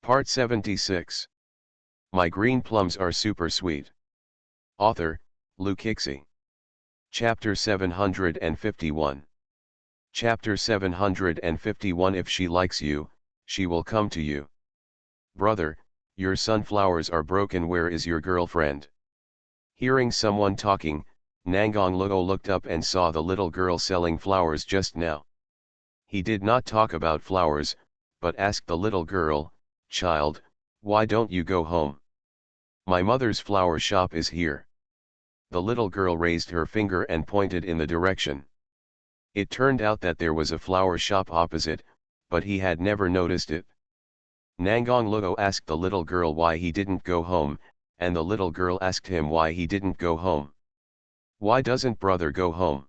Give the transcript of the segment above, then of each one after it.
Part 76. My green plums are super sweet. Author, Luke Ixie. Chapter 751. Chapter 751. If she likes you, she will come to you. Brother, your sunflowers are broken. Where is your girlfriend? Hearing someone talking, Nangong Luo looked up and saw the little girl selling flowers just now. He did not talk about flowers, but asked the little girl, "Child, why don't you go home? My mother's flower shop is here." The little girl raised her finger and pointed in the direction. It turned out that there was a flower shop opposite, but he had never noticed it. Nangong Luo asked the little girl why he didn't go home, and the little girl asked him why he didn't go home. "Why doesn't brother go home?"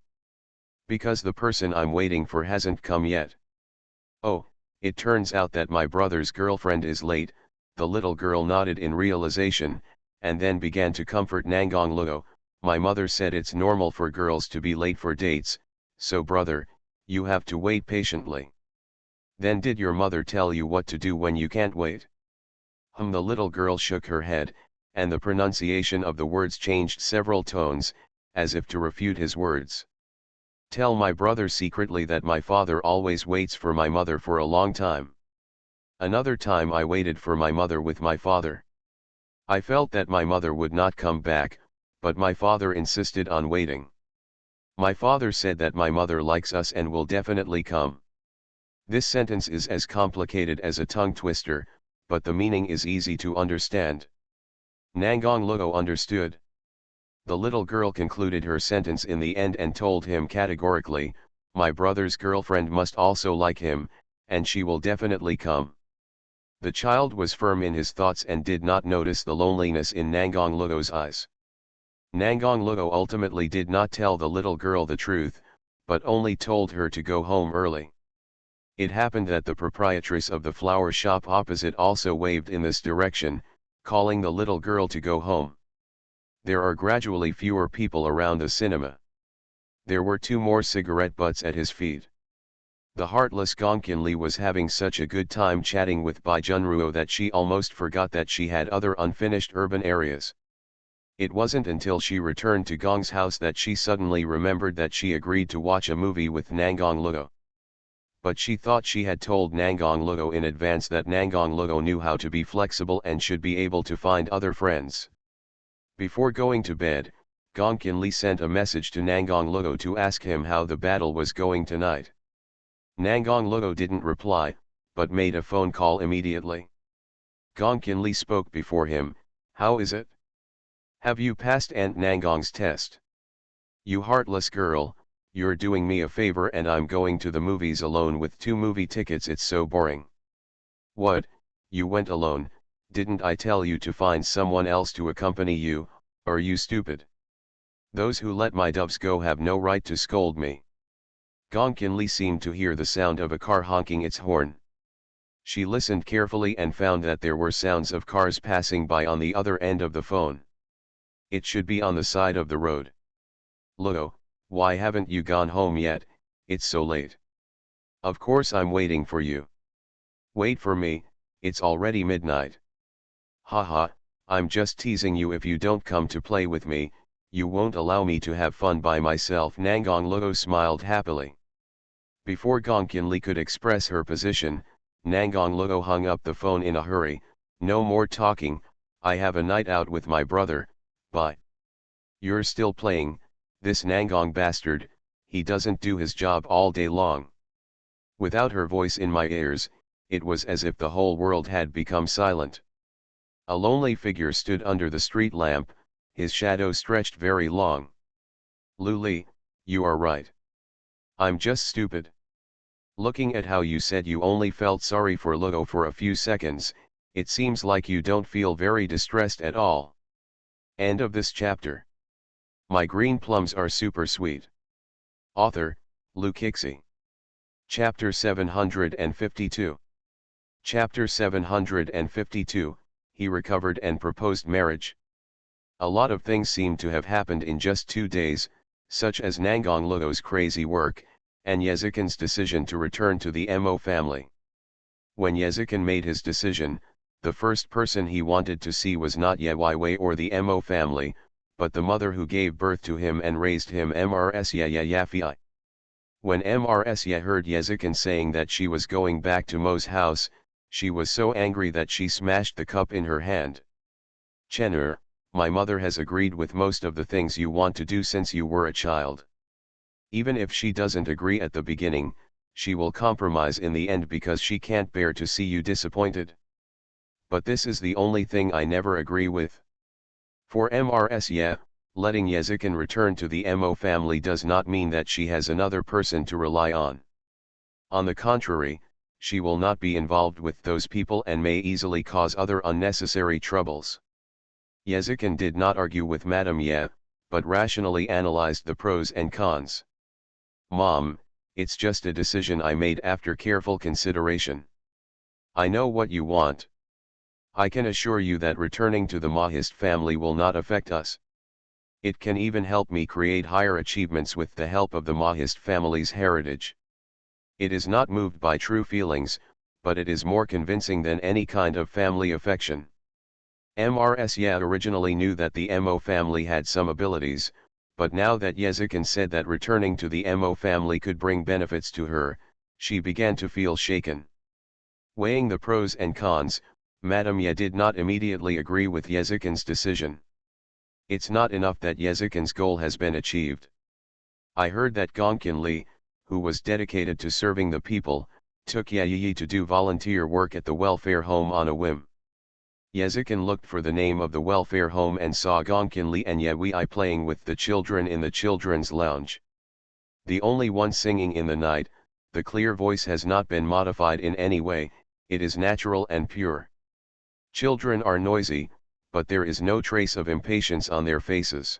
"Because the person I'm waiting for hasn't come yet." "Oh, it turns out that my brother's girlfriend is late." The little girl nodded in realization, and then began to comfort Nangong Luo. "My mother said it's normal for girls to be late for dates, so brother, you have to wait patiently." "Then did your mother tell you what to do when you can't wait?" The little girl shook her head, and the pronunciation of the words changed several tones, as if to refute his words. "Tell my brother secretly that my father always waits for my mother for a long time. Another time I waited for my mother with my father. I felt that my mother would not come back, but my father insisted on waiting. My father said that my mother likes us and will definitely come." This sentence is as complicated as a tongue twister, but the meaning is easy to understand. Nangong Luo understood. The little girl concluded her sentence in the end and told him categorically, "My brother's girlfriend must also like him, and she will definitely come." The child was firm in his thoughts and did not notice the loneliness in Nangong Luo's eyes. Nangong Luo ultimately did not tell the little girl the truth, but only told her to go home early. It happened that the proprietress of the flower shop opposite also waved in this direction, calling the little girl to go home. There are gradually fewer people around the cinema. There were 2 more cigarette butts at his feet. The heartless Gongqin was having such a good time chatting with Bai Junruo that she almost forgot that she had other unfinished urban areas. It wasn't until she returned to Gong's house that she suddenly remembered that she agreed to watch a movie with Nangong Luo. But she thought she had told Nangong Luo in advance that Nangong Luo knew how to be flexible and should be able to find other friends. Before going to bed, Gongqin sent a message to Nangong Luo to ask him how the battle was going tonight. Nangong Luo didn't reply, but made a phone call immediately. Gongqin spoke before him. "How is it? Have you passed Aunt Nangong's test? You heartless girl, you're doing me a favor and I'm going to the movies alone with 2 movie tickets. It's so boring." "What, you went alone? Didn't I tell you to find someone else to accompany you? Are you stupid? Those who let my doves go have no right to scold me." Gongqin seemed to hear the sound of a car honking its horn. She listened carefully and found that there were sounds of cars passing by on the other end of the phone. It should be on the side of the road. "Luo, why haven't you gone home yet? It's so late." "Of course I'm waiting for you." "Wait for me, it's already midnight." "Haha, I'm just teasing you. If you don't come to play with me, you won't allow me to have fun by myself." Nangong Luo smiled happily. Before Gongqin could express her position, Nangong Luo hung up the phone in a hurry. "No more talking, I have a night out with my brother, bye." "You're still playing, this Nangong bastard, he doesn't do his job all day long." Without her voice in my ears, it was as if the whole world had become silent. A lonely figure stood under the street lamp, his shadow stretched very long. "Lu Li, you are right. I'm just stupid. Looking at how you said you only felt sorry for Luo for a few seconds, it seems like you don't feel very distressed at all." End of this chapter. My green plums are super sweet. Author, Luke Ixie. Chapter 752. Chapter 752. He recovered and proposed marriage. A lot of things seem to have happened in just 2 days, such as Nangong Luo's crazy work, and Yezikin's decision to return to the Mo family. When Yezikin made his decision, The first person he wanted to see was not Ye Wei or the Mo family, but the mother who gave birth to him and raised him, Mrs. Ye Yafei. When Mrs. Ye heard Yezikin saying that she was going back to Mo's house, she was so angry that she smashed the cup in her hand. Chenur, my mother has agreed with most of the things you want to do since you were a child. Even if she doesn't agree at the beginning, she will compromise in the end because she can't bear to see you disappointed. But this is the only thing I never agree with. For Mrs. Letting Yezikin return to the Mo family does not mean that she has another person to rely on. On the contrary, she will not be involved with those people and may easily cause other unnecessary troubles. Yezikin did not argue with Madame Ye, but rationally analyzed the pros and cons. Mom, it's just a decision I made after careful consideration. I know what you want. I can assure you that returning to the Mahist family will not affect us. It can even help me create higher achievements with the help of the Mahist family's heritage. It is not moved by true feelings, but it is more convincing than any kind of family affection. Mrs. originally knew that the Mo family had some abilities, but now that Yezikin said that returning to the Mo family could bring benefits to her, she began to feel shaken. Weighing the pros and cons, Madame Ye did not immediately agree with Yezikin's decision. It's not enough that Yezikin's goal has been achieved. I heard that Gongkin Li, who was dedicated to serving the people, took Ye to do volunteer work at the welfare home on a whim. Yezikin looked for the name of the welfare home and saw Gongkin Li and Ye Wei playing with the children in the children's lounge. The only one singing in the night, the clear voice has not been modified in any way, it is natural and pure. Children are noisy, but there is no trace of impatience on their faces.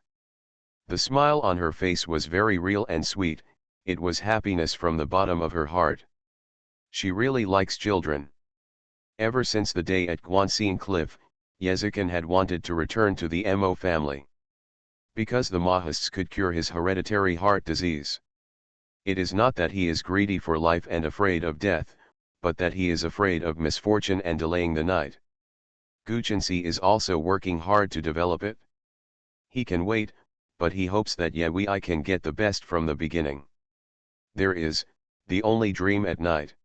The smile on her face was very real and sweet, it was happiness from the bottom of her heart. She really likes children. Ever since the day at Guanxin Cliff, Yezikin had wanted to return to the Mo family. Because the Mahists could cure his hereditary heart disease. It is not that he is greedy for life and afraid of death, but that he is afraid of misfortune and delaying the night. Guchensi is also working hard to develop it. He can wait, but he hopes that Ye Wei can get the best from the beginning. There is, the only dream at night.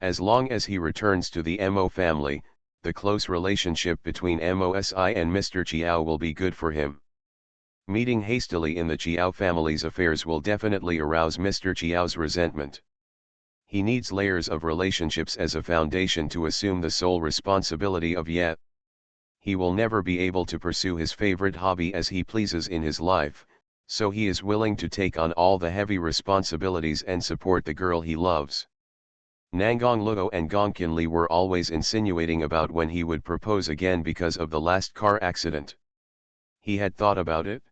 As long as he returns to the Mo family, the close relationship between Mosi and Mr. Chiao will be good for him. Meeting hastily in the Chiao family's affairs will definitely arouse Mr. Chiao's resentment. He needs layers of relationships as a foundation to assume the sole responsibility of Ye. He will never be able to pursue his favorite hobby as he pleases in his life, so he is willing to take on all the heavy responsibilities and support the girl he loves. Nangong Luo and Gongkin Li were always insinuating about when he would propose again because of the last car accident. He had thought about it.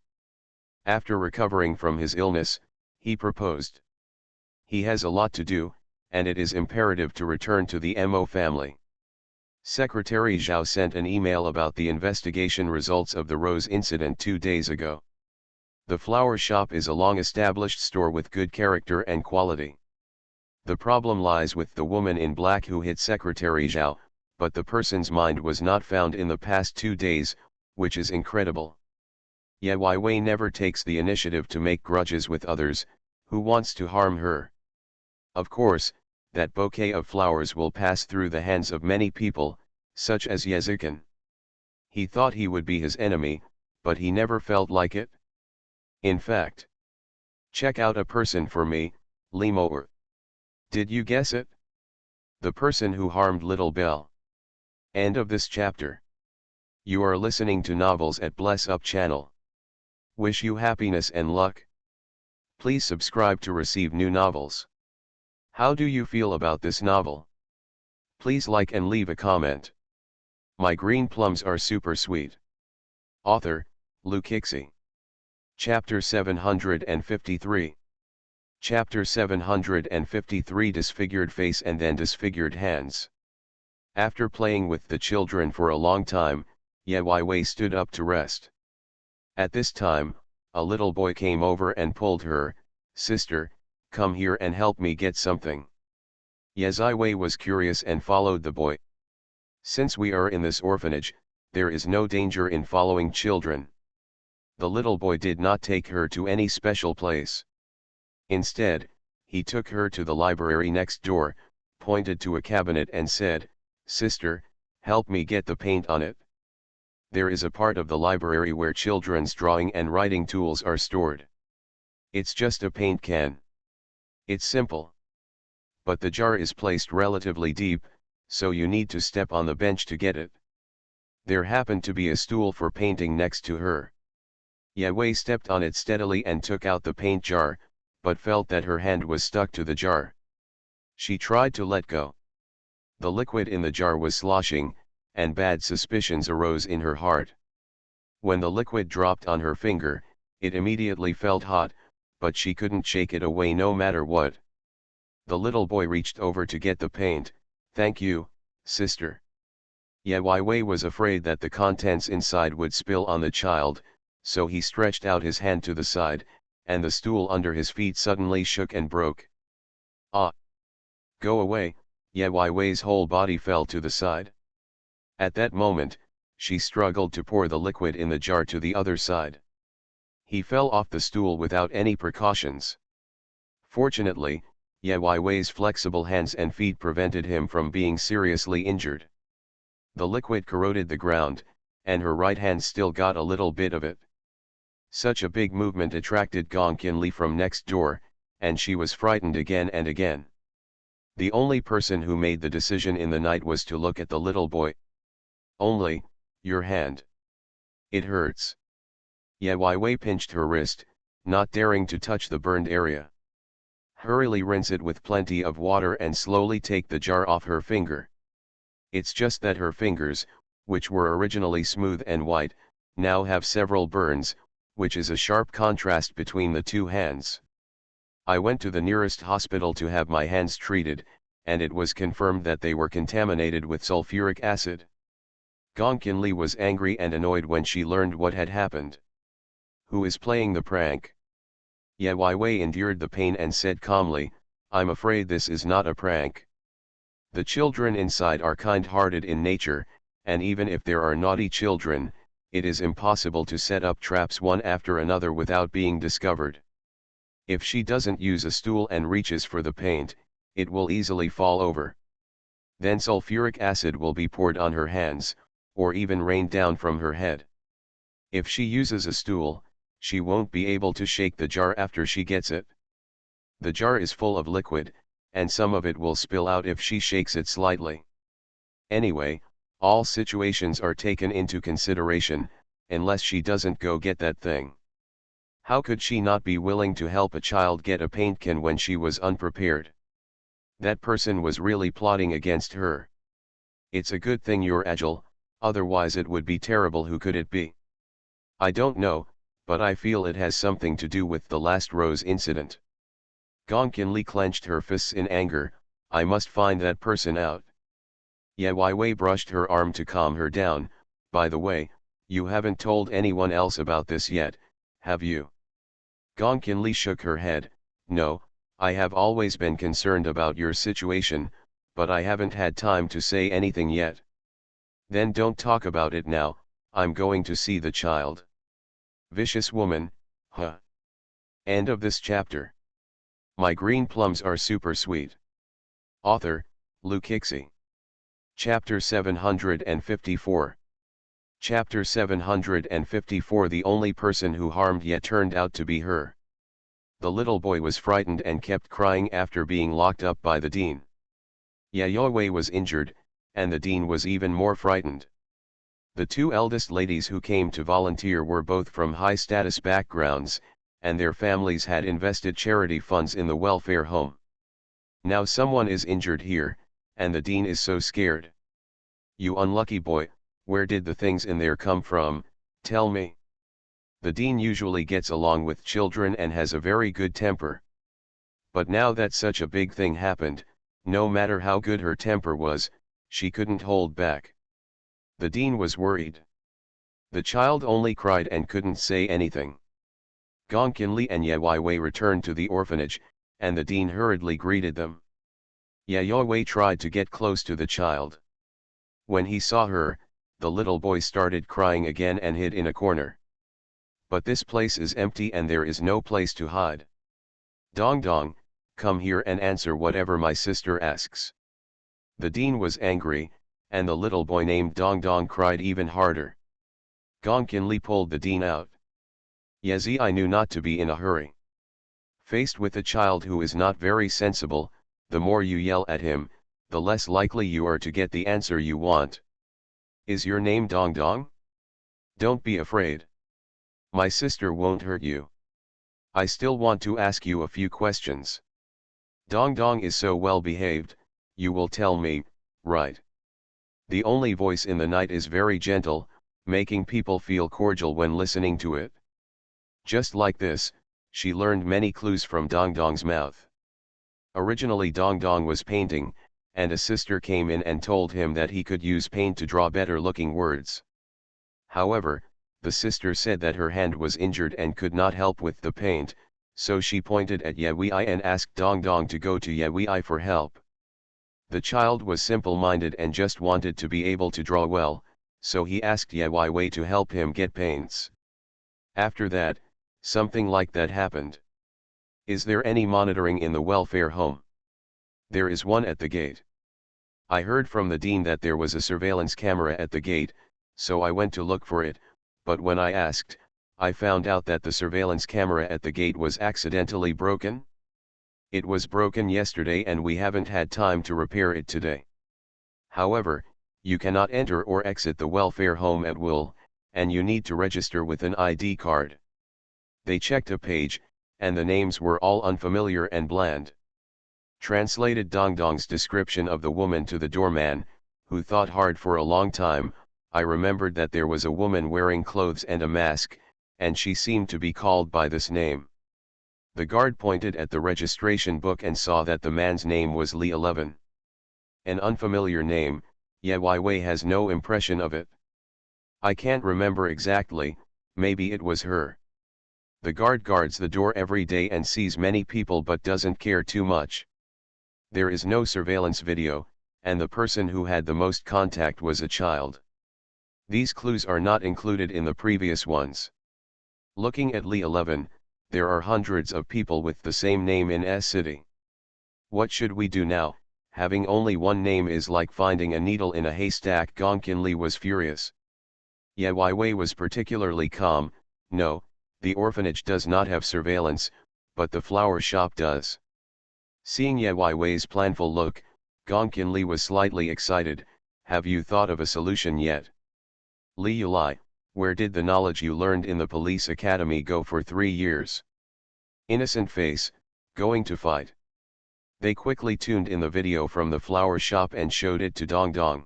After recovering from his illness, he proposed. He has a lot to do, and it is imperative to return to the Mo family. Secretary Zhao sent an email about the investigation results of the Rose incident 2 days ago. The flower shop is a long-established store with good character and quality. The problem lies with the woman in black who hit Secretary Zhao, but the person's mind was not found in the past 2 days, which is incredible. Ye Wei never takes the initiative to make grudges with others, who wants to harm her. Of course, that bouquet of flowers will pass through the hands of many people, such as Yezikin. He thought he would be his enemy, but he never felt like it. In fact, check out a person for me, Limo. Did you guess it? The person who harmed Little Belle. End of this chapter. You are listening to Novels at Bless Up channel. Wish you happiness and luck. Please subscribe to receive new novels. How do you feel about this novel? Please like and leave a comment. My green plums are super sweet. Author, Lu Kixi. Chapter 753. Chapter 753 Disfigured Face and then Disfigured Hands. After playing with the children for a long time, Ye Wei stood up to rest. At this time, a little boy came over and pulled her. "Sister, come here and help me get something." Ye Wei was curious and followed the boy. Since we are in this orphanage, there is no danger in following children. The little boy did not take her to any special place. Instead, he took her to the library next door, pointed to a cabinet and said, "Sister, help me get the paint on it." There is a part of the library where children's drawing and writing tools are stored. It's just a paint can. It's simple. But the jar is placed relatively deep, so you need to step on the bench to get it. There happened to be a stool for painting next to her. Yewei stepped on it steadily and took out the paint jar, but felt that her hand was stuck to the jar. She tried to let go. The liquid in the jar was sloshing, and bad suspicions arose in her heart. When the liquid dropped on her finger, it immediately felt hot, but she couldn't shake it away no matter what. The little boy reached over to get the paint. "Thank you, sister." Yewei was afraid that the contents inside would spill on the child, so he stretched out his hand to the side, and the stool under his feet suddenly shook and broke. "Ah! Go away!" Yewei's whole body fell to the side. At that moment, she struggled to pour the liquid in the jar to the other side. He fell off the stool without any precautions. Fortunately, Yewei's flexible hands and feet prevented him from being seriously injured. The liquid corroded the ground, and her right hand still got a little bit of it. Such a big movement attracted Gong Qinli from next door, and she was frightened again and again. The only person who made the decision in the night was to look at the little boy. "Only, your hand. It hurts." Yewei pinched her wrist, not daring to touch the burned area. "Hurriedly rinse it with plenty of water and slowly take the jar off her finger." It's just that her fingers, which were originally smooth and white, now have several burns, which is a sharp contrast between the two hands. I went to the nearest hospital to have my hands treated, and it was confirmed that they were contaminated with sulfuric acid. Gong Qinli was angry and annoyed when she learned what had happened. "Who is playing the prank?" Yewei endured the pain and said calmly, "I'm afraid this is not a prank. The children inside are kind-hearted in nature, and even if there are naughty children, it is impossible to set up traps one after another without being discovered. If she doesn't use a stool and reaches for the paint, it will easily fall over. Then sulfuric acid will be poured on her hands, or even rain down from her head. If she uses a stool, she won't be able to shake the jar after she gets it. The jar is full of liquid, and some of it will spill out if she shakes it slightly. Anyway, all situations are taken into consideration, unless she doesn't go get that thing. How could she not be willing to help a child get a paint can when she was unprepared? That person was really plotting against her. It's a good thing you're agile, otherwise it would be terrible. Who could it be? I don't know, but I feel it has something to do with the last rose incident. Gong Qinli clenched her fists in anger. "I must find that person out." Yewei brushed her arm to calm her down. "By the way, you haven't told anyone else about this yet, have you?" Gong Qinli shook her head. "No, I have always been concerned about your situation, but I haven't had time to say anything yet." "Then don't talk about it now, I'm going to see the child." Vicious woman, huh? End of this chapter. My green plums are super sweet. Author, Lu Kixi. Chapter 754. Chapter 754. The only person who harmed yet turned out to be her. The little boy was frightened and kept crying after being locked up by the dean. Yewei was injured, and the dean was even more frightened. The two eldest ladies who came to volunteer were both from high-status backgrounds, and their families had invested charity funds in the welfare home. Now someone is injured here, and the dean is so scared. "You unlucky boy, where did the things in there come from, tell me?" The dean usually gets along with children and has a very good temper. But now that such a big thing happened, no matter how good her temper was, she couldn't hold back. The dean was worried. The child only cried and couldn't say anything. Gong Qinli and Yewei returned to the orphanage, and the dean hurriedly greeted them. Yewei tried to get close to the child. When he saw her, the little boy started crying again and hid in a corner. But this place is empty and there is no place to hide. Dong Dong, come here and answer whatever my sister asks. The dean was angry, and the little boy named Dong Dong cried even harder. Gong Qinli pulled the dean out. Yezi, I knew not to be in a hurry. Faced with a child who is not very sensible, the more you yell at him, the less likely you are to get the answer you want. Is your name Dong Dong? Don't be afraid. My sister won't hurt you. I still want to ask you a few questions. Dong Dong is so well behaved, you will tell me, right? The only voice in the night is very gentle, making people feel cordial when listening to it. Just like this, she learned many clues from Dong Dong's mouth. Originally Dong Dong was painting, and a sister came in and told him that he could use paint to draw better looking words. However, the sister said that her hand was injured and could not help with the paint, so she pointed at Ye Wei and asked Dong Dong to go to Ye Wei for help. The child was simple-minded and just wanted to be able to draw well, so he asked Ye Wei to help him get paints. After that, something like that happened. Is there any monitoring in the welfare home? There is one at the gate. I heard from the dean that there was a surveillance camera at the gate, so I went to look for it, but when I asked, I found out that the surveillance camera at the gate was accidentally broken. It was broken yesterday and we haven't had time to repair it today. However, you cannot enter or exit the welfare home at will, and you need to register with an ID card. They checked a page, and the names were all unfamiliar and bland. Translated Dong Dong's description of the woman to the doorman, who thought hard for a long time. I remembered that there was a woman wearing clothes and a mask, and she seemed to be called by this name. The guard pointed at the registration book and saw that the man's name was Li 11. An unfamiliar name, Ye Wei has no impression of it. I can't remember exactly, maybe it was her. The guard guards the door every day and sees many people but doesn't care too much. There is no surveillance video, and the person who had the most contact was a child. These clues are not included in the previous ones. Looking at Li 11, there are hundreds of people with the same name in S city. What should we do now? Having only one name is like finding a needle in a haystack. Gong Qinli was furious. Ye Wei was particularly calm. No, the orphanage does not have surveillance, but the flower shop does. Seeing Ye Wei's planful look, Gong Qinli was slightly excited. Have you thought of a solution yet? Li Yulai, where did the knowledge you learned in the police academy go for 3 years? Innocent face, going to fight. They quickly tuned in the video from the flower shop and showed it to Dong Dong.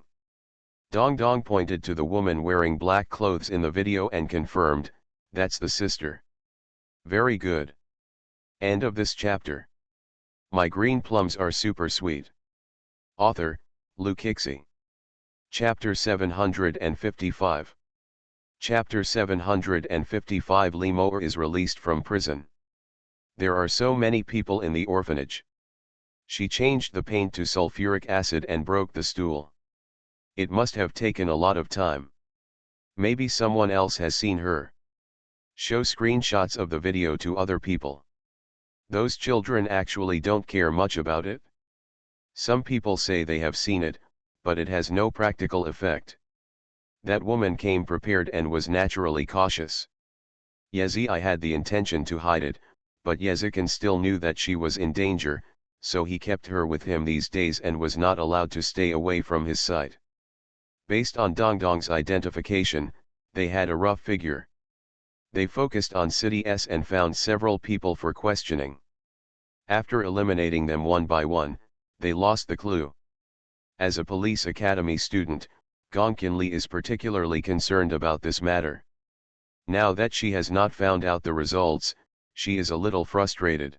Dong Dong pointed to the woman wearing black clothes in the video and confirmed, that's the sister. Very good. End of this chapter. My green plums are super sweet. Author, Lu Kixi. Chapter 755. Chapter 755. Li Moer is released from prison. There are so many people in the orphanage. She changed the paint to sulfuric acid and broke the stool. It must have taken a lot of time. Maybe someone else has seen her. Show screenshots of the video to other people. Those children actually don't care much about it. Some people say they have seen it, but it has no practical effect. That woman came prepared and was naturally cautious. Yezi had the intention to hide it, but Yezikin still knew that she was in danger, so he kept her with him these days and was not allowed to stay away from his sight. Based on Dong Dong's identification, they had a rough figure. They focused on City S and found several people for questioning. After eliminating them one by one, they lost the clue. As a police academy student, Gong Qinli is particularly concerned about this matter. Now that she has not found out the results, she is a little frustrated.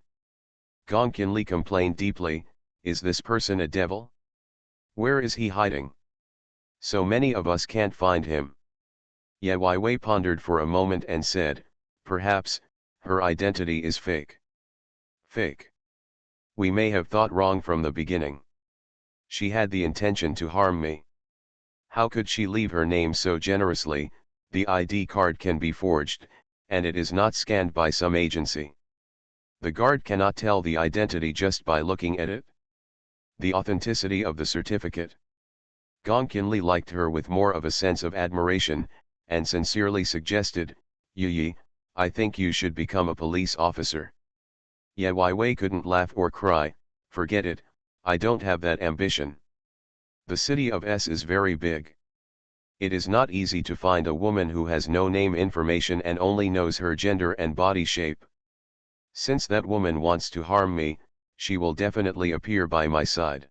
Gong Qinli complained deeply, is this person a devil? Where is he hiding? So many of us can't find him. Ye Wei pondered for a moment and said, perhaps, her identity is fake. Fake. We may have thought wrong from the beginning. She had the intention to harm me. How could she leave her name so generously? The ID card can be forged, and it is not scanned by some agency. The guard cannot tell the identity just by looking at it. The authenticity of the certificate. Gong Kinli liked her with more of a sense of admiration, and sincerely suggested, Yi, I think you should become a police officer. Ye Wei couldn't laugh or cry, forget it, I don't have that ambition. The city of S is very big. It is not easy to find a woman who has no name information and only knows her gender and body shape. Since that woman wants to harm me, she will definitely appear by my side.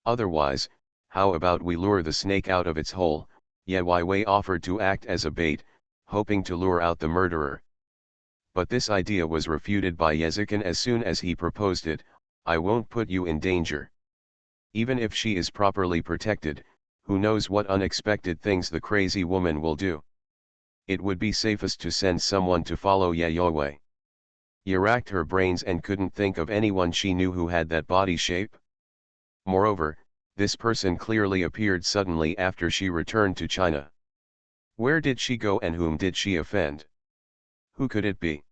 Otherwise, how about we lure the snake out of its hole? Ye Wei offered to act as a bait, hoping to lure out the murderer. But this idea was refuted by Yezikin as soon as he proposed it. I won't put you in danger. Even if she is properly protected, who knows what unexpected things the crazy woman will do. It would be safest to send someone to follow Ye. Ye racked her brains and couldn't think of anyone she knew who had that body shape. Moreover, this person clearly appeared suddenly after she returned to China. Where did she go and whom did she offend? Who could it be?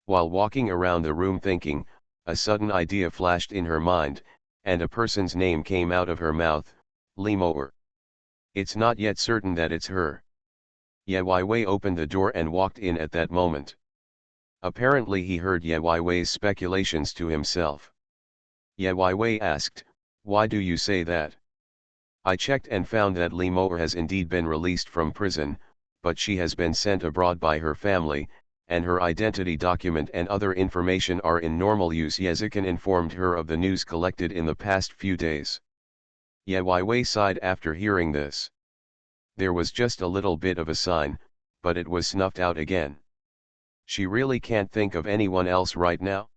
While walking around the room thinking, a sudden idea flashed in her mind, and a person's name came out of her mouth, Li Moer. It's not yet certain that it's her. Ye Wei opened the door and walked in at that moment. Apparently he heard Ye Wei's speculations to himself. Ye Wei asked, why do you say that? I checked and found that Li Moer has indeed been released from prison, but she has been sent abroad by her family, and her identity document and other information are in normal use. Yezikin informed her of the news collected in the past few days. Ye Wei sighed after hearing this. There was just a little bit of a sign, but it was snuffed out again. She really can't think of anyone else right now?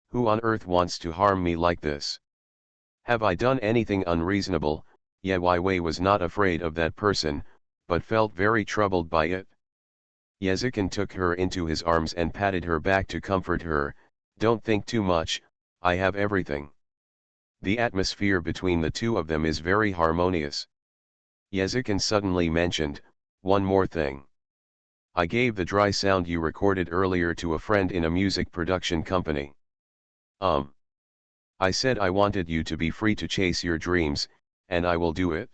Who on earth wants to harm me like this? Have I done anything unreasonable? Ye Wei was not afraid of that person, but felt very troubled by it. Yezikin took her into his arms and patted her back to comfort her. Don't think too much, I have everything. The atmosphere between the two of them is very harmonious. Yezikin suddenly mentioned, one more thing. I gave the dry sound you recorded earlier to a friend in a music production company. I said I wanted you to be free to chase your dreams, and I will do it.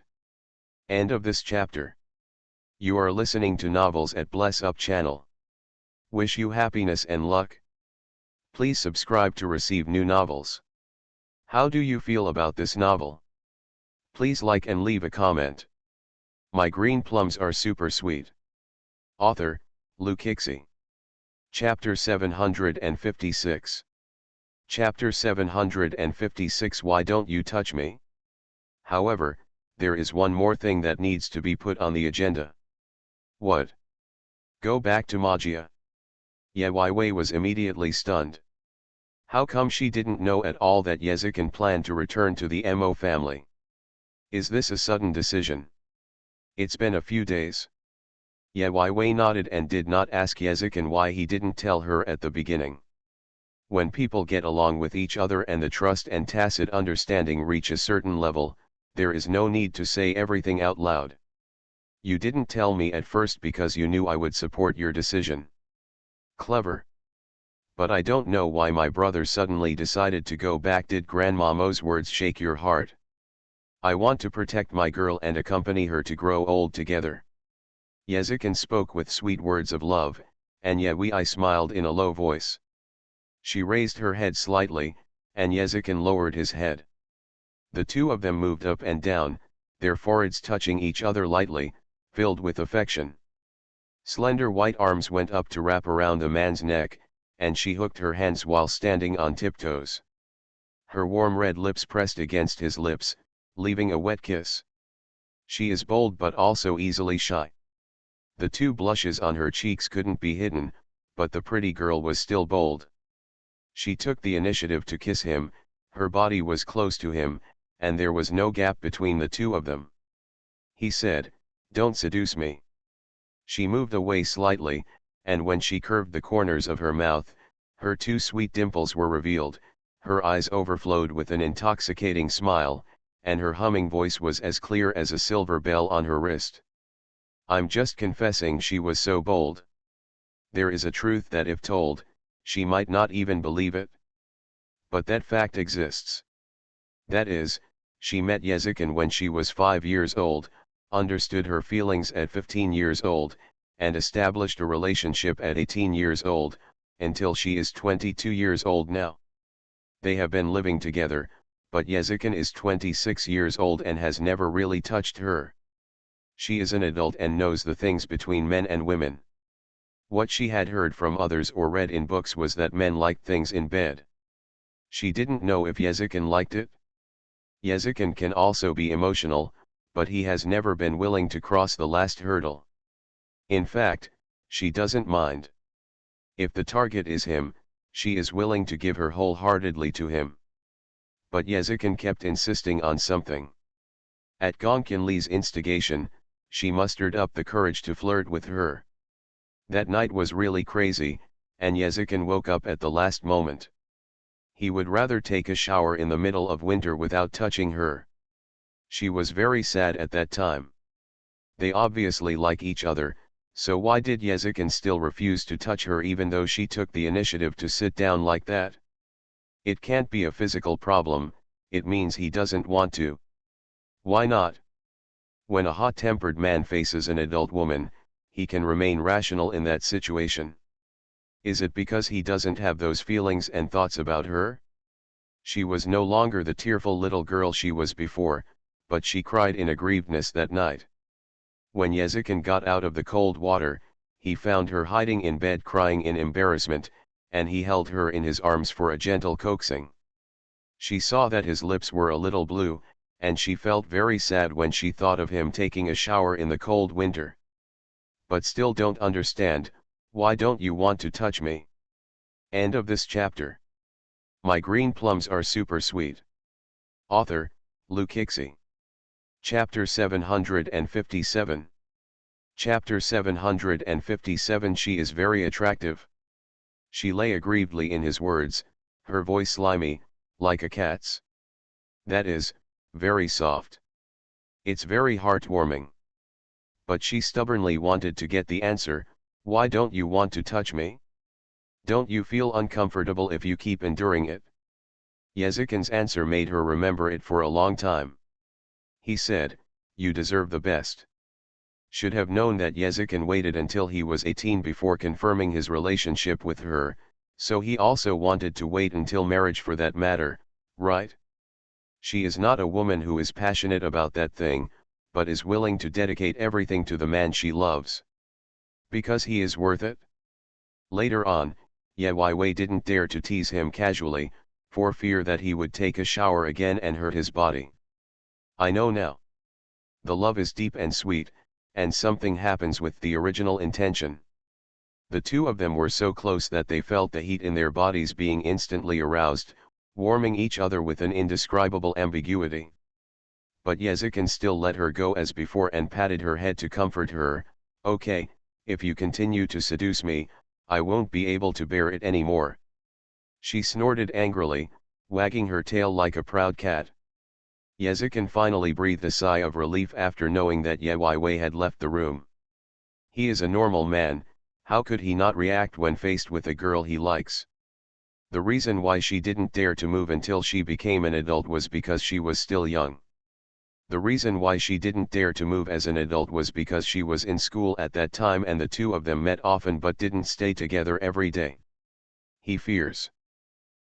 End of this chapter. You are listening to Novels at Bless Up channel. Wish you happiness and luck. Please subscribe to receive new novels. How do you feel about this novel? Please like and leave a comment. My green plums are super sweet. Author, Lukixi. Chapter 756. Chapter 756. Why don't you touch me? However, there is one more thing that needs to be put on the agenda. What? Go back to Magia? Ye Wei was immediately stunned. How come she didn't know at all that Yezikin planned to return to the Mo family? Is this a sudden decision? It's been a few days. Ye Wei nodded and did not ask Yezikin why he didn't tell her at the beginning. When people get along with each other and the trust and tacit understanding reach a certain level, there is no need to say everything out loud. You didn't tell me at first because you knew I would support your decision. Clever. But I don't know why my brother suddenly decided to go back. Did Grandma Mo's words shake your heart? I want to protect my girl and accompany her to grow old together. Yezikin spoke with sweet words of love, and Ye Wei smiled in a low voice. She raised her head slightly, and Yezikin lowered his head. The two of them moved up and down, their foreheads touching each other lightly, filled with affection. Slender white arms went up to wrap around the man's neck, and she hooked her hands while standing on tiptoes. Her warm red lips pressed against his lips, leaving a wet kiss. She is bold but also easily shy. The two blushes on her cheeks couldn't be hidden, but the pretty girl was still bold. She took the initiative to kiss him, her body was close to him, and there was no gap between the two of them. He said, "Don't seduce me." She moved away slightly, and when she curved the corners of her mouth, her two sweet dimples were revealed, her eyes overflowed with an intoxicating smile, and her humming voice was as clear as a silver bell on her wrist. I'm just confessing she was so bold. There is a truth that if told, she might not even believe it. But that fact exists. That is, she met Yezikin when she was 5 years old, understood her feelings at 15 years old, and established a relationship at 18 years old, until she is 22 years old now. They have been living together, but Yezikin is 26 years old and has never really touched her. She is an adult and knows the things between men and women. What she had heard from others or read in books was that men liked things in bed. She didn't know if Yezikin liked it. Yezikin can also be emotional, but he has never been willing to cross the last hurdle. In fact, she doesn't mind. If the target is him, she is willing to give her wholeheartedly to him. But Yezikin kept insisting on something. At Gongkin Li's instigation, she mustered up the courage to flirt with her. That night was really crazy, and Yezikin woke up at the last moment. He would rather take a shower in the middle of winter without touching her. She was very sad at that time. They obviously like each other, so why did Yezikin still refuse to touch her even though she took the initiative to sit down like that? It can't be a physical problem, it means he doesn't want to. Why not? When a hot-tempered man faces an adult woman, he can remain rational in that situation. Is it because he doesn't have those feelings and thoughts about her? She was no longer the tearful little girl she was before, but she cried in aggrievedness that night. When Yezikin got out of the cold water, he found her hiding in bed crying in embarrassment, and he held her in his arms for a gentle coaxing. She saw that his lips were a little blue, and she felt very sad when she thought of him taking a shower in the cold winter. But still don't understand, why don't you want to touch me? End of this chapter. My green plums are super sweet. Author, Luke Hixie. Chapter 757. Chapter 757. She is very attractive. She lay aggrievedly in his words, her voice slimy, like a cat's. That is, very soft. It's very heartwarming. But she stubbornly wanted to get the answer, why don't you want to touch me? Don't you feel uncomfortable if you keep enduring it? Yezikin's answer made her remember it for a long time. He said, you deserve the best. Should have known that Yezikin waited until he was 18 before confirming his relationship with her, so he also wanted to wait until marriage for that matter, right? She is not a woman who is passionate about that thing, but is willing to dedicate everything to the man she loves. Because he is worth it? Later on, Ye Wei didn't dare to tease him casually, for fear that he would take a shower again and hurt his body. I know now. The love is deep and sweet, and something happens with the original intention. The two of them were so close that they felt the heat in their bodies being instantly aroused, warming each other with an indescribable ambiguity. But Yezikin still let her go as before and patted her head to comfort her. Okay, if you continue to seduce me, I won't be able to bear it anymore. She snorted angrily, wagging her tail like a proud cat. Yezikin finally breathed a sigh of relief after knowing that Ye Wei had left the room. He is a normal man, how could he not react when faced with a girl he likes? The reason why she didn't dare to move until she became an adult was because she was still young. The reason why she didn't dare to move as an adult was because she was in school at that time and the two of them met often but didn't stay together every day. He fears.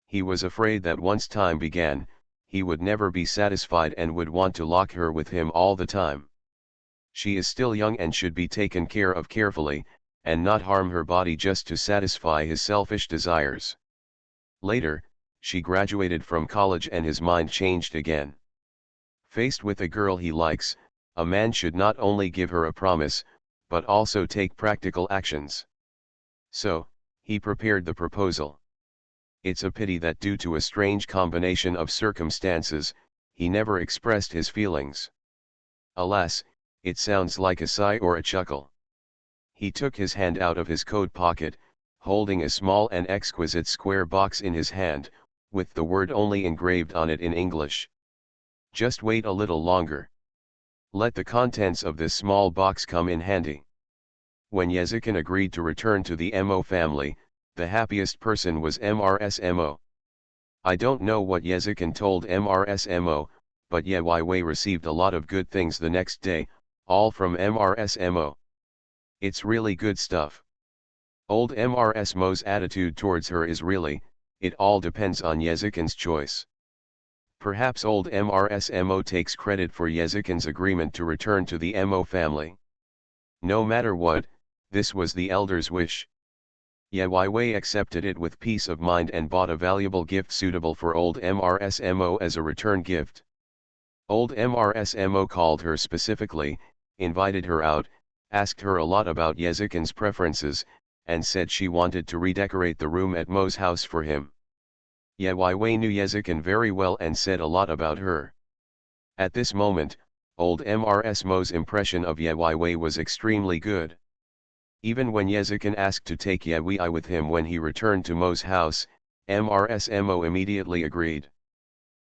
He was afraid that once time began, he would never be satisfied and would want to lock her with him all the time. She is still young and should be taken care of carefully, and not harm her body just to satisfy his selfish desires. Later, she graduated from college and his mind changed again. Faced with a girl he likes, a man should not only give her a promise, but also take practical actions. So, he prepared the proposal. It's a pity that due to a strange combination of circumstances, he never expressed his feelings. Alas, it sounds like a sigh or a chuckle. He took his hand out of his coat pocket, holding a small and exquisite square box in his hand, with the word only engraved on it in English. Just wait a little longer. Let the contents of this small box come in handy. When Yezikin agreed to return to the Mo family, the happiest person was Mrsmo. I don't know what Yezikin told Mrsmo, but Yewei received a lot of good things the next day, all from Mrsmo. It's really good stuff. Old Mrsmo's attitude towards her is really, it all depends on Yezikin's choice. Perhaps old Mrsmo takes credit for Yezikin's agreement to return to the Mo family. No matter what, this was the elder's wish. Yewei accepted it with peace of mind and bought a valuable gift suitable for old Mrsmo as a return gift. Old Mrsmo called her specifically, invited her out, asked her a lot about Yezikin's preferences, and said she wanted to redecorate the room at Mo's house for him. Yewei knew Yezikin very well and said a lot about her. At this moment, old Mrsmo's impression of Yewei was extremely good. Even when Yezikin asked to take Yewei with him when he returned to Mo's house, Mrsmo immediately agreed.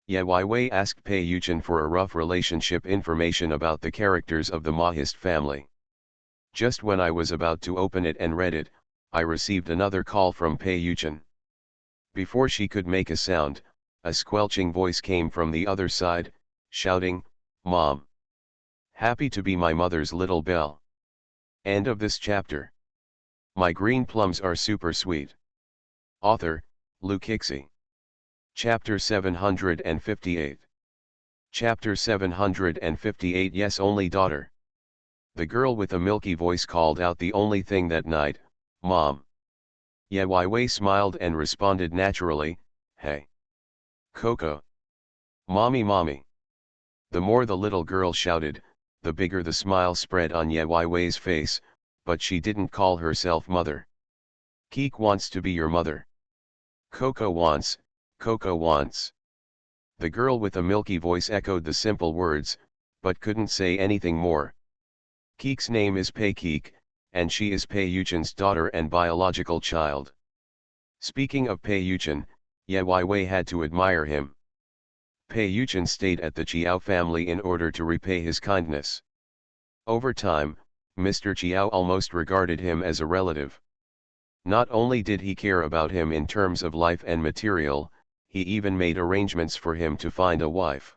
Yewei asked Pei Yuchen for a rough relationship information about the characters of the Mahist family. Just when I was about to open it and read it, I received another call from Pei Yuchen. Before she could make a sound, a squelching voice came from the other side, shouting, "Mom! Happy to be my mother's little belle." End of this chapter. My green plums are super sweet. Author, Lukixi. Chapter 758. Chapter 758. Yes, only daughter. The girl with a milky voice called out the only thing that night, "Mom." Yewei smiled and responded naturally, "Hey. Coco. Mommy, mommy." The more the little girl shouted, the bigger the smile spread on Yewei's face, but she didn't call herself mother. "Keek wants to be your mother." "Coco wants, Coco wants." The girl with a milky voice echoed the simple words, but couldn't say anything more. Keek's name is Pei Keek, and she is Pei Yuchen's daughter and biological child. Speaking of Pei Yuchen, Yewei had to admire him. Pei Yuchen stayed at the Chiao family in order to repay his kindness. Over time, Mr. Chiao almost regarded him as a relative. Not only did he care about him in terms of life and material, he even made arrangements for him to find a wife.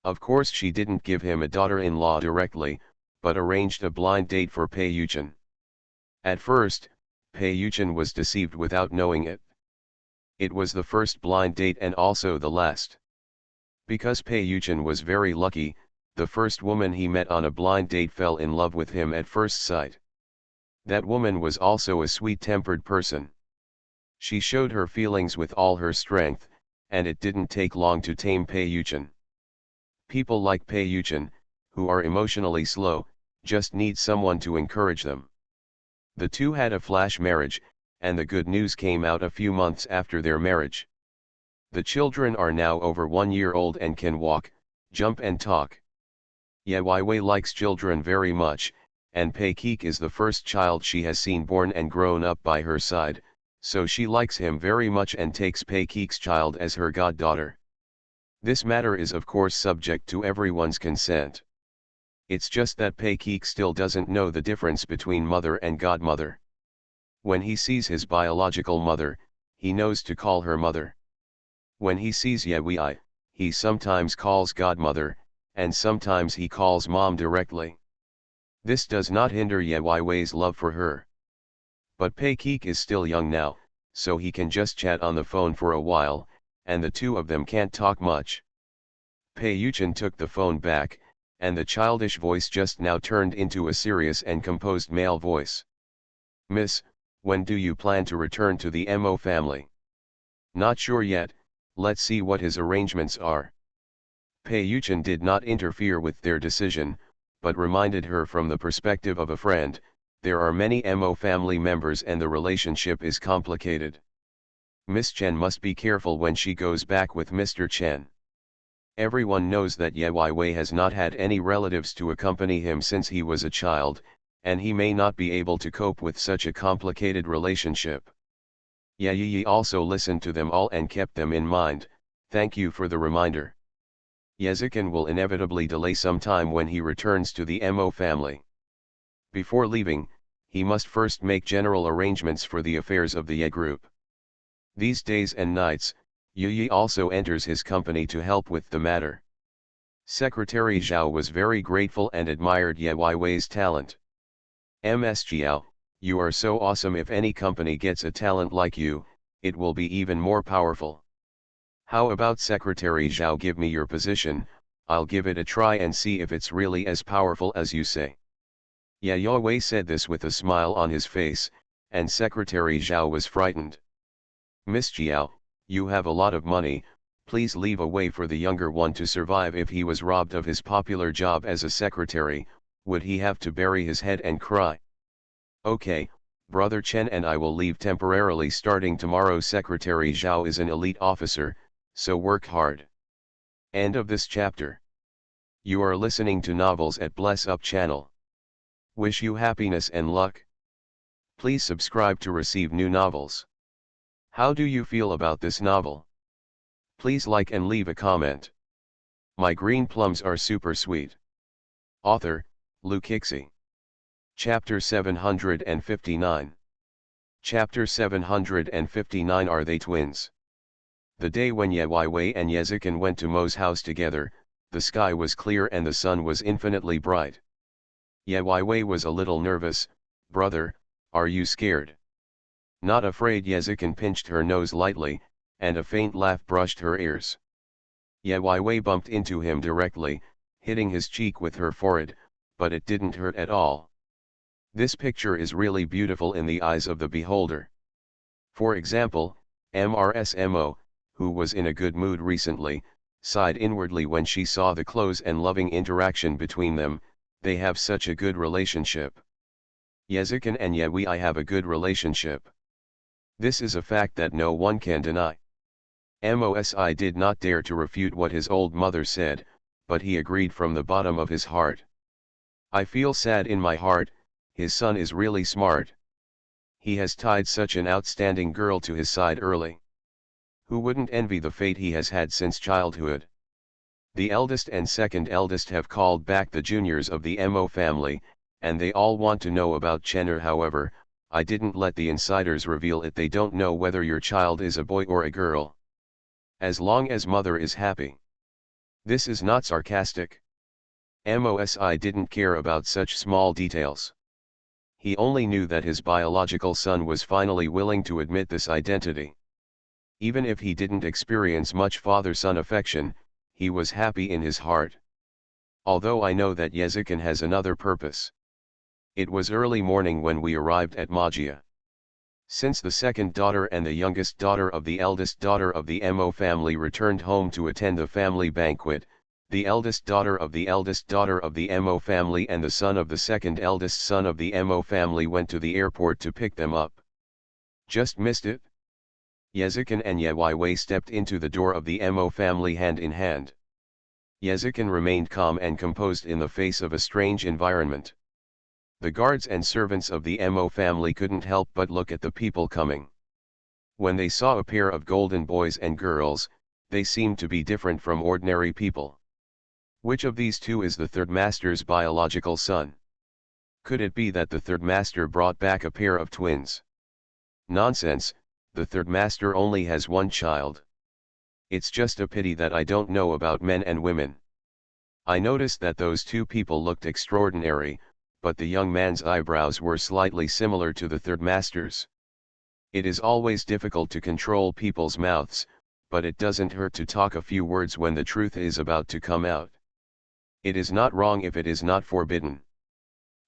Of course, she didn't give him a daughter-in-law directly, but arranged a blind date for Pei Yuchen. At first, Pei Yuchen was deceived without knowing it. It was the first blind date and also the last. Because Pei Yuchen was very lucky, the first woman he met on a blind date fell in love with him at first sight. That woman was also a sweet-tempered person. She showed her feelings with all her strength, and it didn't take long to tame Pei Yuchen. People like Pei Yuchen, who are emotionally slow, just need someone to encourage them. The two had a flash marriage, and the good news came out a few months after their marriage. The children are now over 1 year old and can walk, jump and talk. Yewei likes children very much, and Pei Keek is the first child she has seen born and grown up by her side, so she likes him very much and takes Pei Keek's child as her goddaughter. This matter is of course subject to everyone's consent. It's just that Pei Keek still doesn't know the difference between mother and godmother. When he sees his biological mother, he knows to call her mother. When he sees Yewei, he sometimes calls godmother, and sometimes he calls mom directly. This does not hinder Yewei's love for her. But Pei Keek is still young now, so he can just chat on the phone for a while, and the two of them can't talk much. Pei Yuchen took the phone back, and the childish voice just now turned into a serious and composed male voice. "Miss, when do you plan to return to the Mo family?" "Not sure yet, let's see what his arrangements are." Pei Yuchen did not interfere with their decision, but reminded her from the perspective of a friend, there are many Mo family members and the relationship is complicated. Miss Chen must be careful when she goes back with Mr. Chen. Everyone knows that Yewei has not had any relatives to accompany him since he was a child, and he may not be able to cope with such a complicated relationship. Yi also listened to them all and kept them in mind. "Thank you for the reminder." Yezikin will inevitably delay some time when he returns to the Mo family. Before leaving, he must first make general arrangements for the affairs of the Ye group. These days and nights, Yi also enters his company to help with the matter. Secretary Zhao was very grateful and admired Ye Weiwei's talent. Ms. Zhao, you are so awesome. If any company gets a talent like you, it will be even more powerful. How about Secretary Zhao, give me your position, I'll give it a try and see if it's really as powerful as you say. Ye Weiwei said this with a smile on his face, and Secretary Zhao was frightened. Miss Zhao, you have a lot of money, please leave a way for the younger one to survive. If he was robbed of his popular job as a secretary, would he have to bury his head and cry? Okay, Brother Chen and I will leave temporarily starting tomorrow. Secretary Zhao is an elite officer, so work hard. End of this chapter. You are listening to Novels at Bless Up channel. Wish you happiness and luck. Please subscribe to receive new novels. How do you feel about this novel? Please like and leave a comment. My green plums are super sweet. Author, Lu Kixi. Chapter 759. Chapter 759. Are they twins? The day when Ye Weiwei and Yezikin went to Mo's house together, the sky was clear and the sun was infinitely bright. Ye Weiwei was a little nervous. Brother, are you scared? Not afraid. Yezikin pinched her nose lightly, and a faint laugh brushed her ears. Ye Weiwei bumped into him directly, hitting his cheek with her forehead, but it didn't hurt at all. This picture is really beautiful in the eyes of the beholder. For example, Mo, who was in a good mood recently, sighed inwardly when she saw the close and loving interaction between them. They have such a good relationship. Yezikin and Ye Weiwei have a good relationship. This is a fact that no one can deny. Mosi did not dare to refute what his old mother said, but he agreed from the bottom of his heart. I feel sad in my heart, his son is really smart. He has tied such an outstanding girl to his side early. Who wouldn't envy the fate he has had since childhood? The eldest and second eldest have called back the juniors of the Mo family, and they all want to know about Chenner. However, I didn't let the insiders reveal it. They don't know whether your child is a boy or a girl. As long as mother is happy. This is not sarcastic. Mosi didn't care about such small details. He only knew that his biological son was finally willing to admit this identity. Even if he didn't experience much father-son affection, he was happy in his heart. Although I know that Yezikin has another purpose. It was early morning when we arrived at Magia. Since the second daughter and the youngest daughter of the eldest daughter of the Mo family returned home to attend the family banquet, the eldest daughter of the eldest daughter of the Mo family and the son of the second eldest son of the Mo family went to the airport to pick them up. Just missed it? Yezikin and Ye Weiwei stepped into the door of the Mo family hand in hand. Yezikin remained calm and composed in the face of a strange environment. The guards and servants of the Mo family couldn't help but look at the people coming. When they saw a pair of golden boys and girls, they seemed to be different from ordinary people. Which of these two is the third master's biological son? Could it be that the third master brought back a pair of twins? Nonsense, the third master only has one child. It's just a pity that I don't know about men and women. I noticed that those two people looked extraordinary, but the young man's eyebrows were slightly similar to the third master's. It is always difficult to control people's mouths, but it doesn't hurt to talk a few words when the truth is about to come out. It is not wrong if it is not forbidden.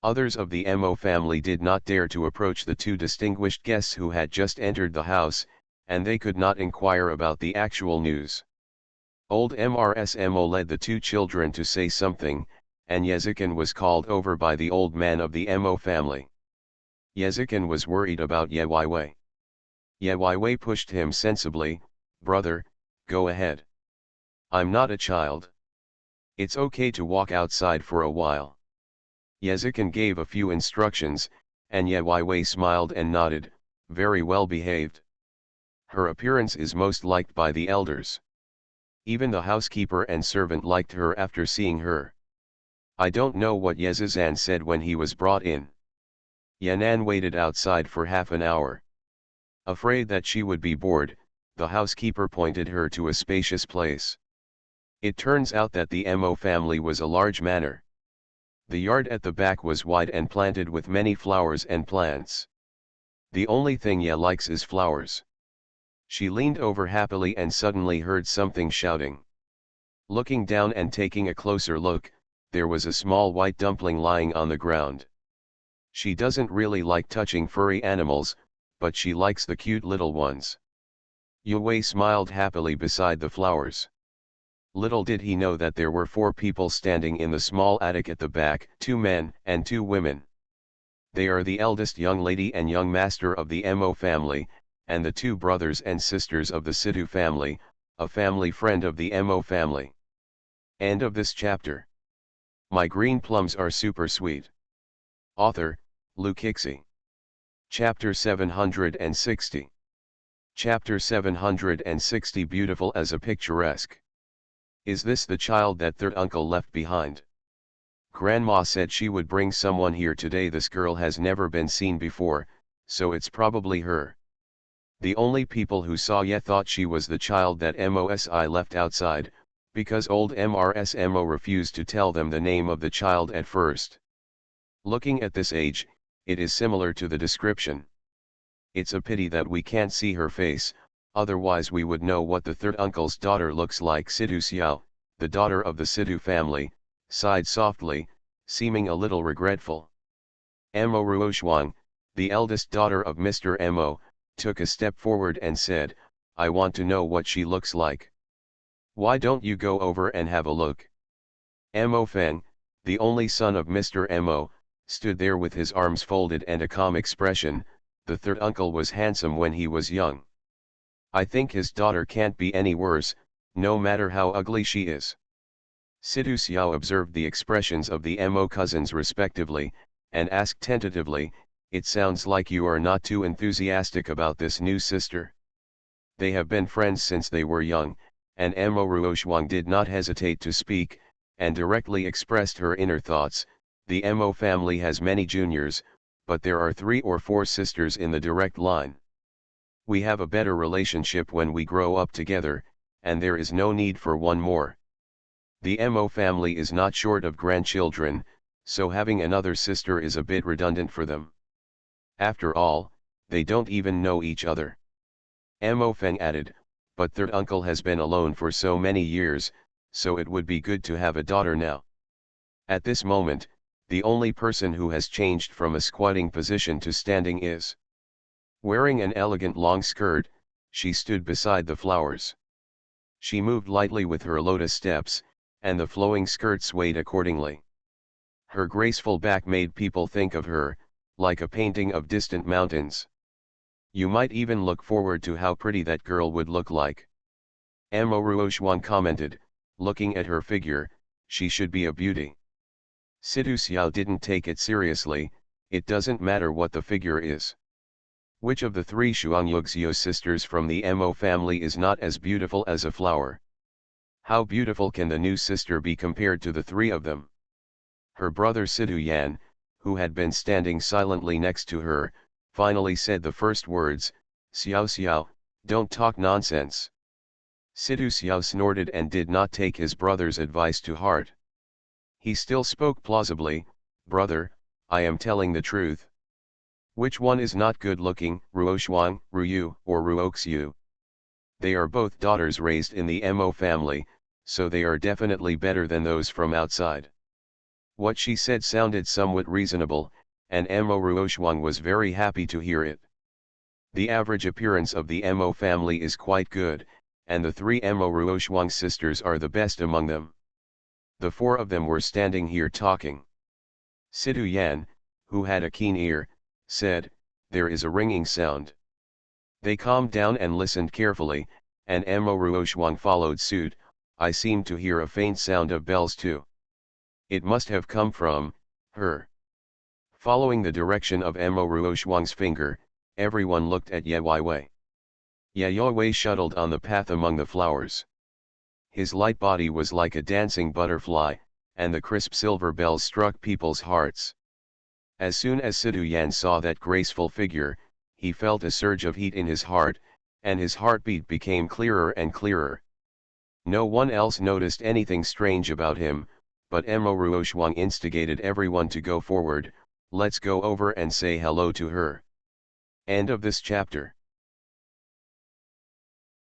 Others of the Mo family did not dare to approach the two distinguished guests who had just entered the house, and they could not inquire about the actual news. Old Mrsmo led the two children to say something, and Yezikin was called over by the old man of the Mo family. Yezikin was worried about Ye Weiwei. Ye Weiwei pushed him sensibly. Brother, go ahead. I'm not a child. It's okay to walk outside for a while. Yezikin gave a few instructions, and Ye Weiwei smiled and nodded, very well behaved. Her appearance is most liked by the elders. Even the housekeeper and servant liked her after seeing her. I don't know what Yezizan said when he was brought in. Yanan waited outside for half an hour. Afraid that she would be bored, the housekeeper pointed her to a spacious place. It turns out that the Mo family was a large manor. The yard at the back was wide and planted with many flowers and plants. The only thing Ye likes is flowers. She leaned over happily and suddenly heard something shouting. Looking down and taking a closer look, there was a small white dumpling lying on the ground. She doesn't really like touching furry animals, but she likes the cute little ones. Yue smiled happily beside the flowers. Little did he know that there were 4 people standing in the small attic at the back, 2 men and 2 women. They are the eldest young lady and young master of the Mo family, and the 2 brothers and sisters of the Sidhu family, a family friend of the Mo family. End of this chapter. My green plums are super sweet. Author, Lukixi. Chapter 760. Chapter 760 Beautiful as a picturesque. Is this the child that third uncle left behind? Grandma said she would bring someone here today. This girl has never been seen before, so it's probably her. The only people who saw Ye thought she was the child that Mosi left outside, because old Mrsmo refused to tell them the name of the child at first. Looking at this age, it is similar to the description. It's a pity that we can't see her face, otherwise we would know what the third uncle's daughter looks like. Sidhu Xiao, the daughter of the Sidhu family, sighed softly, seeming a little regretful. Mo Ruoxuang, the eldest daughter of Mr. Mo, took a step forward and said, I want to know what she looks like. Why don't you go over and have a look? Mo Feng, the only son of Mr. Mo, stood there with his arms folded and a calm expression. The third uncle was handsome when he was young. I think his daughter can't be any worse, no matter how ugly she is. Sidhu Xiao observed the expressions of the Mo cousins respectively, and asked tentatively, it sounds like you are not too enthusiastic about this new sister. They have been friends since they were young, and Mo Ruoxuang did not hesitate to speak, and directly expressed her inner thoughts. The Mo family has many juniors, but there are 3 or 4 sisters in the direct line. We have a better relationship when we grow up together, and there is no need for one more. The Mo family is not short of grandchildren, so having another sister is a bit redundant for them. After all, they don't even know each other. Mo Feng added, but third uncle has been alone for so many years, so it would be good to have a daughter now. At this moment, the only person who has changed from a squatting position to standing is. Wearing an elegant long skirt, she stood beside the flowers. She moved lightly with her lotus steps, and the flowing skirt swayed accordingly. Her graceful back made people think of her, like a painting of distant mountains. You might even look forward to how pretty that girl would look like. Mo Ruoxuang commented, looking at her figure, she should be a beauty. Sidhu Xiao didn't take it seriously, it doesn't matter what the figure is. Which of the 3 Xuangyuxio sisters from the Mo family is not as beautiful as a flower? How beautiful can the new sister be compared to the 3 of them? Her brother Sidhu Yan, who had been standing silently next to her, finally said the first words, Xiao Xiao, don't talk nonsense. Sidhu Xiao snorted and did not take his brother's advice to heart. He still spoke plausibly, brother, I am telling the truth. Which one is not good looking, Ruoxuang, Ruyu, or Ruoxiu? They are both daughters raised in the Mo family, so they are definitely better than those from outside. What she said sounded somewhat reasonable, and Mo Ruoxuang was very happy to hear it. The average appearance of the Mo family is quite good, and the 3 Mo Ruoxuang sisters are the best among them. The 4 of them were standing here talking. Sidhu Yan, who had a keen ear, said, there is a ringing sound. They calmed down and listened carefully, and Mo Ruoxuang followed suit, I seem to hear a faint sound of bells too. It must have come from her. Following the direction of Mo Ruoxuang's finger, everyone looked at Ye Weiwei. Ye Weiwei shuttled on the path among the flowers. His light body was like a dancing butterfly, and the crisp silver bells struck people's hearts. As soon as Sidhu Yan saw that graceful figure, he felt a surge of heat in his heart, and his heartbeat became clearer and clearer. No one else noticed anything strange about him, but Emo Ruoxuang instigated everyone to go forward. Let's go over and say hello to her. End of this chapter.